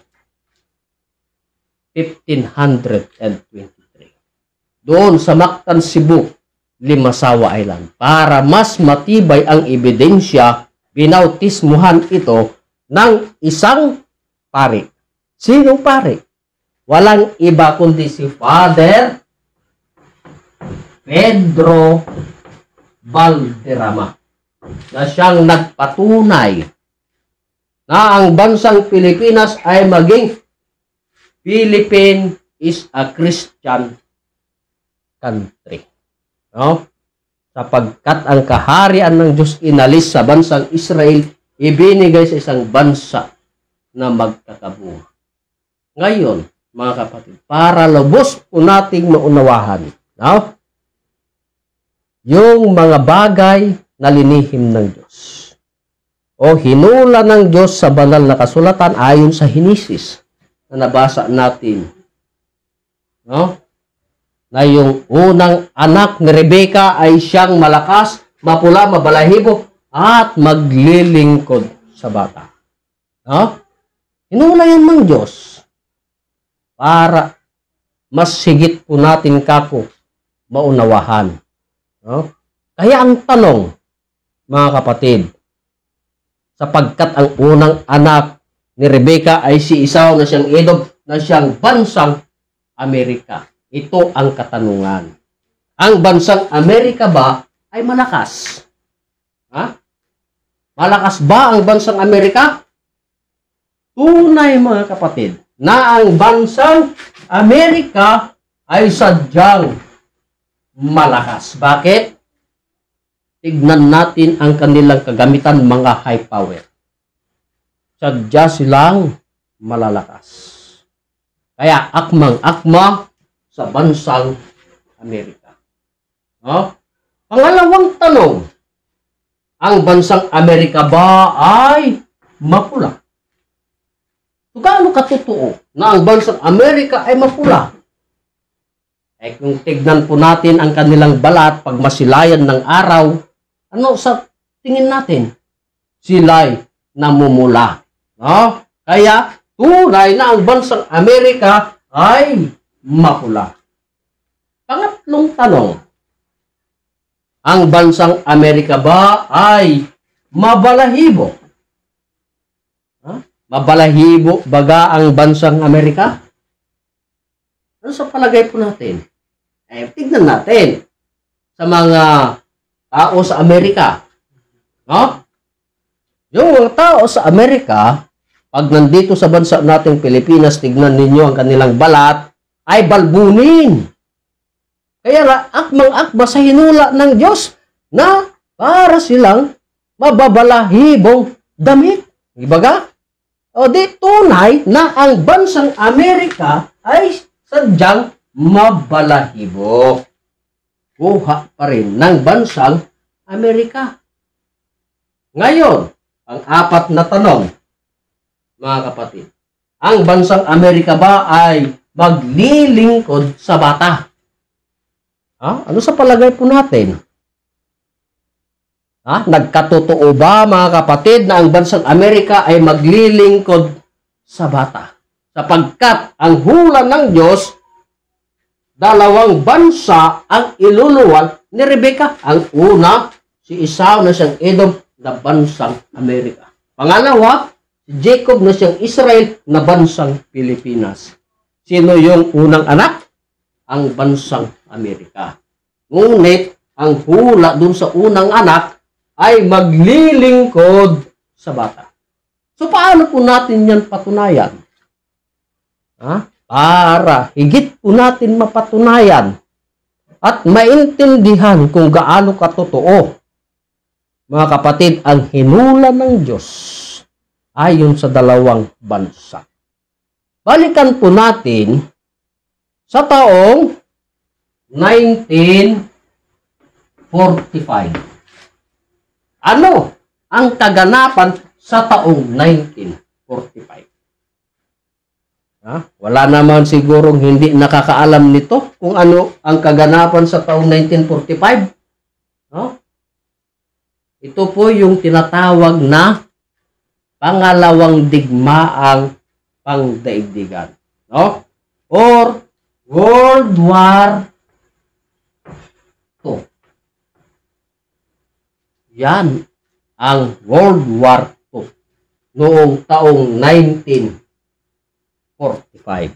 1523. Doon sa Mactan, Cebu, Limasawa Island. Para mas matibay ang ebidensya, binautismuhan ito ng isang pari. Sinong pari? Walang iba kundi si Father Pedro Valderrama, na siyang nagpatunay na ang bansang Pilipinas ay maging Philippines is a Christian country. No? Sapagkat ang kaharian ng Diyos inalis sa bansang Israel, ibinigay sa isang bansa na magkakabunga. Ngayon, mga kapatid, para lubos po nating maunawahan, no? Yung mga bagay na linihim ng Diyos o hinula ng Diyos sa banal na kasulatan ayon sa Henesis na nabasa natin, no? Na yung unang anak ni Rebecca ay siyang malakas, mapula, mabalahibo, at maglilingkod sa bata. No? Hinula yan ng Diyos para mas higit po natin kako maunawahan. No? Kaya ang tanong, mga kapatid, sapagkat ang unang anak ni Rebecca ay si Esau na siyang Edom, na siyang bansang Amerika. Ito ang katanungan. Ang bansang Amerika ba ay malakas? Ha? Malakas ba ang bansang Amerika? Tunay, mga kapatid, na ang bansang Amerika ay sadyang malakas. Bakit? Tignan natin ang kanilang kagamitan, mga high power. Sadya silang malalakas. Kaya akmang-akma sa bansang Amerika. No? Pangalawang tanong, ang bansang Amerika ba ay mapula? So, gaano katotoo na ang bansang Amerika ay mapula? Eh kung tignan po natin ang kanilang balat pag masilayan ng araw, ano sa tingin natin? Sila'y namumula. No? Kaya tunay na ang bansang Amerika ay mapula. Pangatlong tanong, ang bansang Amerika ba ay mabalahibo? Ha? Mabalahibo baga ang bansang Amerika? Ano sa palagay po natin? Eh, tignan natin sa mga tao sa Amerika. No? Yung mga tao sa Amerika, pag nandito sa bansa nating Pilipinas, tignan ninyo ang kanilang balat, ay balbunin. Kaya nga, akmang-akma sa hinula ng Diyos na para silang mababalahibong damit. Ibaga? O di tunay na ang bansang Amerika ay sadyang mabalahibo. Kuha pa rin ng bansang Amerika. Ngayon, ang apat na tanong, mga kapatid. Ang bansang Amerika ba ay maglilingkod sa bata? Ha? Ano sa palagay po natin? Ha? Nagkatotoo ba, mga kapatid, na ang bansang Amerika ay maglilingkod sa bata? Sapagkat ang hula ng Diyos, dalawang bansa ang iluluwal ni Rebecca. Ang una, si Esau na siyang Edom na bansang Amerika. Pangalawa, si Jacob na siyang Israel na bansang Pilipinas. Sino yung unang anak? ang bansang Amerika. Ngunit, ang hula dun sa unang anak ay maglilingkod sa bata. So, paano po natin yan patunayan? Para higit po natin mapatunayan at maintindihan kung gaano katotoo, mga kapatid, ang hinula ng Diyos ayon sa dalawang bansa. Balikan po natin sa taong 1945. Ano ang kaganapan sa taong 1945? Wala naman sigurong hindi nakakaalam nito kung ano ang kaganapan sa taong 1945. Ito po yung tinatawag na pangalawang digmaang pangdaigdigan. Or World War II. Yan ang World War II noong taong 1945.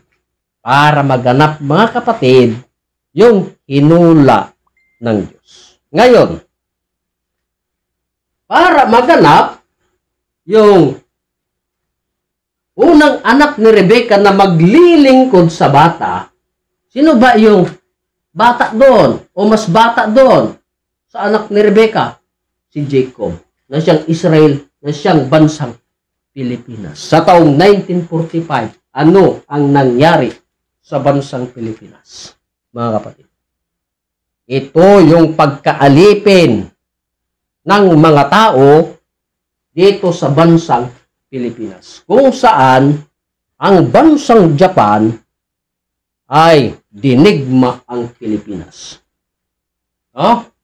Para maganap, mga kapatid, yung hinula ng Diyos. Ngayon, para maganap yung unang anak ni Rebecca na maglilingkod sa bata, sino ba yung bata doon o mas bata doon sa anak ni Rebecca? Si Jacob, na siyang Israel, na siyang bansang Pilipinas. Sa taong 1945, ano ang nangyari sa bansang Pilipinas, mga kapatid? Ito yung pagkaalipin ng mga tao dito sa bansang Pilipinas, kung saan ang bansang Japan ay dinigma ang Pilipinas.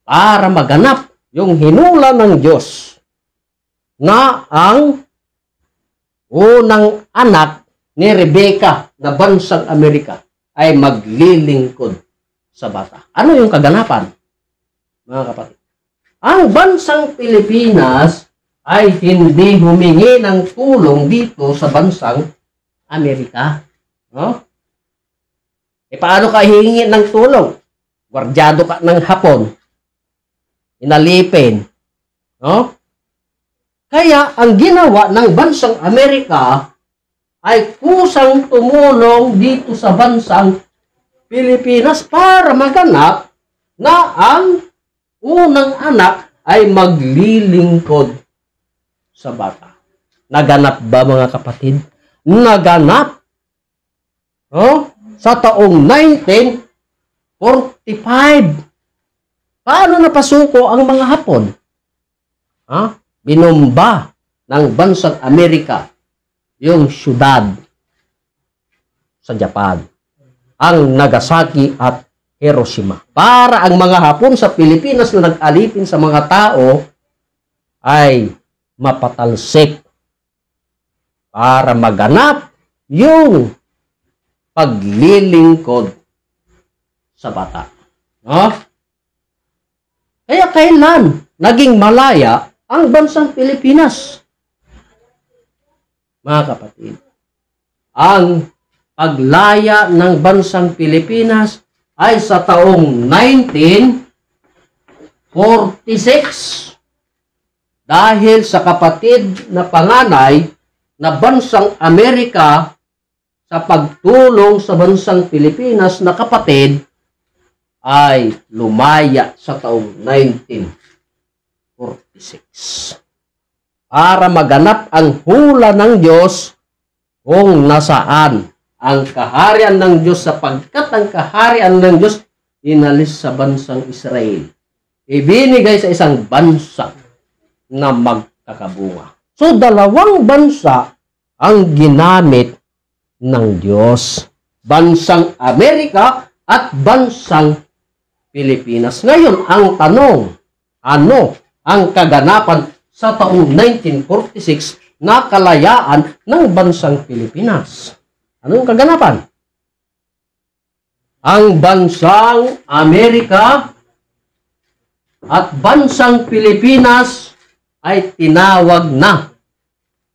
Para maganap yung hinula ng Diyos na ang unang anak ni Rebecca na bansang Amerika ay maglilingkod sa bata. Ano yung kaganapan, mga kapatid? Ang bansang Pilipinas ay hindi humingi ng tulong dito sa bansang Amerika. Paano ka hihingi ng tulong? Gwardyado ka ng Hapon. Inalipin. Kaya ang ginawa ng bansang Amerika ay kusang tumulong dito sa bansang Pilipinas para maganap na ang unang anak ay maglilingkod sa bata. Naganap ba, mga kapatid? Naganap. Sa taong 1945. Paano napasuko ang mga Hapon? Binomba ng bansang Amerika yung syudad sa Japan, ang Nagasaki at Hiroshima. Para ang mga Hapon sa Pilipinas na nag-alipin sa mga tao ay mapatalsik para maganap yung paglilingkod sa bata. Kaya kailan naging malaya ang bansang Pilipinas? Mga kapatid, ang paglaya ng bansang Pilipinas ay sa taong 1946 dahil sa kapatid na panganay na bansang Amerika sa pagtulong sa bansang Pilipinas na kapatid ay lumaya sa taong 1946 para maganap ang hula ng Diyos kung nasaan ang kaharian ng Diyos, sapagkat ang kaharian ng Diyos inalis sa bansang Israel, ibinigay sa isang bansa na magkakabunga. So, dalawang bansa ang ginamit ng Diyos. Bansang Amerika at bansang Pilipinas. Ngayon, ang tanong, ano ang kaganapan sa taong 1946 na kalayaan ng bansang Pilipinas? Anong kaganapan? Ang bansang Amerika at bansang Pilipinas ay tinawag na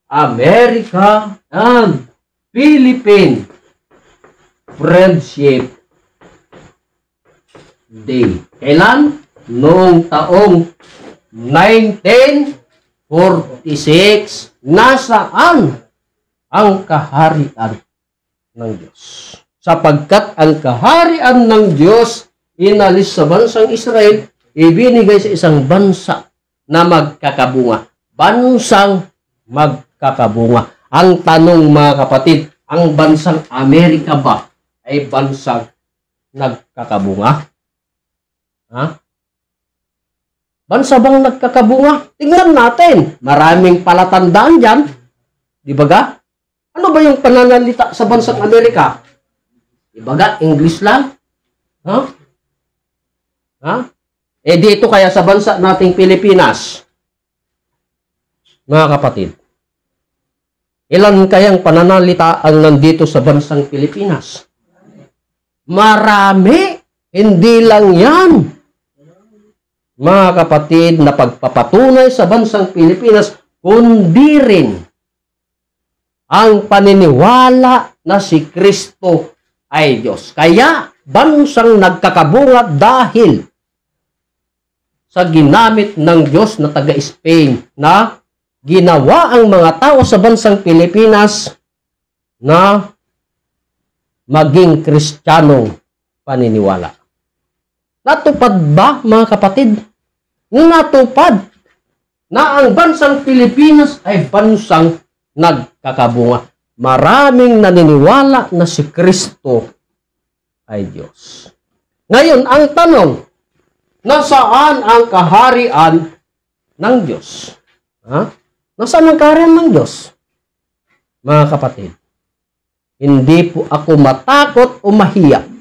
America and Philippine Friendship Day. Kailan? Noong taong 1946. Nasaan ang kaharian ng Diyos? Sapagkat ang kaharian ng Diyos inalis sa bansang Israel, ibinigay sa isang bansa na magkakabunga. Bansang magkakabunga. Ang tanong mga kapatid, ang bansang Amerika ba ay bansang nagkakabunga? Ha? Bansa bang nagkakabunga? Tingnan natin. Maraming palatandaan dyan. Di ba ga? Ano ba yung pananalita sa bansang Amerika? Di ba ga? English lang? Ha? Ha? Eh dito kaya sa bansa nating Pilipinas, mga kapatid, ilan kayang pananalita ang nandito sa bansang Pilipinas? Marami. Hindi lang yan. Mga kapatid, na pagpapatunay sa bansang Pilipinas, kundi rin ang paniniwala na si Kristo ay Diyos. Kaya, bansang nagkakabunga dahil sa ginamit ng Diyos na taga-Spain na ginawa ang mga tao sa bansang Pilipinas na maging Kristiyanong paniniwala. Natupad ba, mga kapatid? Natupad na ang bansang Pilipinas ay bansang nagkakabunga. Maraming naniniwala na si Kristo ay Diyos. Ngayon, ang tanong, nasaan ang kaharian ng Diyos? Ha? Nasaan ang kaharian ng Diyos? Mga kapatid, hindi po ako matakot o mahiya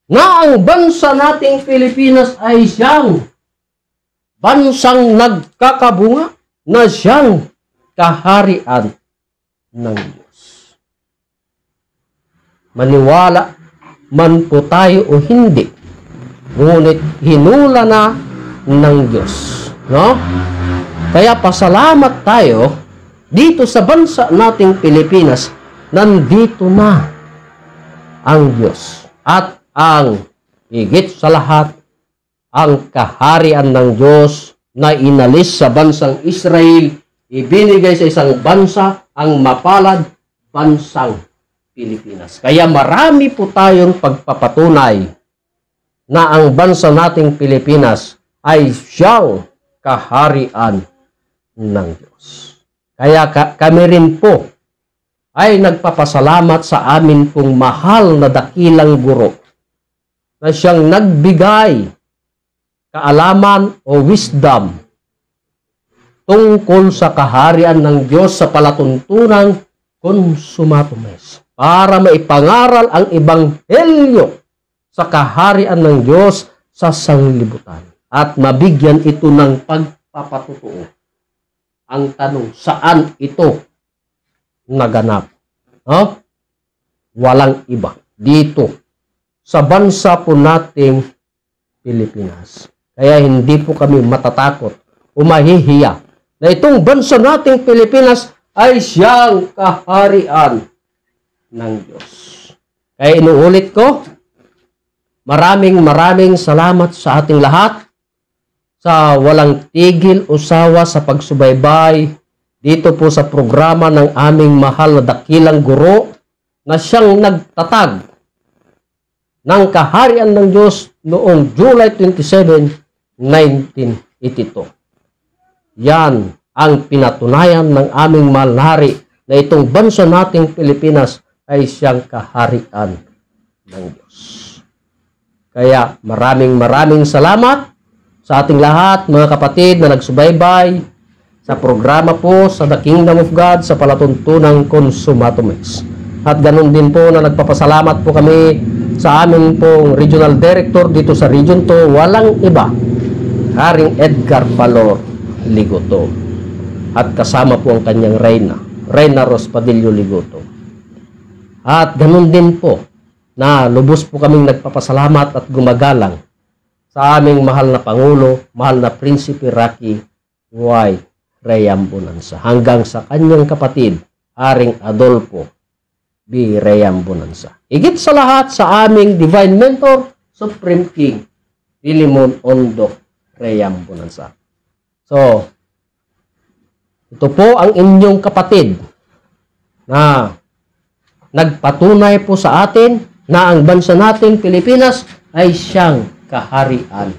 na ang bansa nating Pilipinas ay siyang bansang nagkakabunga, na siyang kaharian ng Diyos. Maniwala man po tayo o hindi, ngunit hinula na ng Diyos. No? Kaya pasalamat tayo dito sa bansa nating Pilipinas, nandito na ang Diyos. At ang higit sa lahat, ang kaharian ng Diyos na inalis sa bansang Israel, ibinigay sa isang bansa, ang mapalad bansang Pilipinas. Kaya marami po tayong pagpapatunay na ang bansa nating Pilipinas ay siyang kaharian ng Diyos. Kaya kami rin po ay nagpapasalamat sa amin pong mahal na dakilang guro na siyang nagbigay kaalaman o wisdom tungkol sa kaharian ng Diyos sa palatuntunang Consumatum Est, para maipangaral ang ebanghelyo sa kaharian ng Diyos sa sanglibutan at mabigyan ito ng pagpapatutuo. Ang tanong, saan ito naganap? Walang iba. Dito, sa bansa po nating Pilipinas. Kaya hindi po kami matatakot o mahihiya na itong bansa nating Pilipinas ay siyang kaharian ng Diyos. Kaya inuulit ko, maraming salamat sa ating lahat sa walang tigil o sawa sa pagsubaybay dito po sa programa ng aming mahal na dakilang guro na siyang nagtatag ng kaharian ng Diyos noong July 27, 1982. Yan ang pinatunayan ng aming mahal na hari na itong bansa nating Pilipinas ay siyang kaharian ng Diyos. Kaya maraming salamat sa ating lahat, mga kapatid na nagsubaybay sa programa po sa The Kingdom of God sa palatuntunang Consumatum Est. At ganun din po na nagpapasalamat po kami sa amin pong Regional Director dito sa Region 2, walang iba, Haring Edgar Valor Ligoto. At kasama po ang kanyang Reyna Rospadillo Ligoto. At ganun din po na lubos po kaming nagpapasalamat at gumagalang sa aming mahal na Pangulo, mahal na Prinsipe Rocky Y. Reyambonanza, hanggang sa kanyang kapatid, Haring Adolfo B. Reyambonanza. Higit sa lahat sa aming Divine Mentor, Supreme King Filimon Ondo Reyam Bonanza. So, ito po ang inyong kapatid na nagpatunay po sa atin na ang bansa nating Pilipinas ay siyang kaharian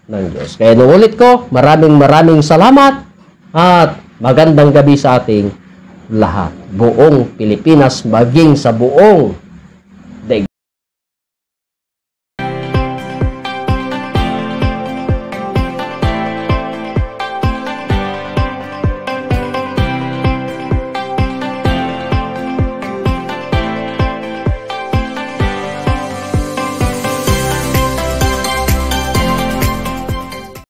ng Diyos. Kaya nuulit ko, maraming salamat at magandang gabi sa ating lahat. Buong Pilipinas, maging sa buong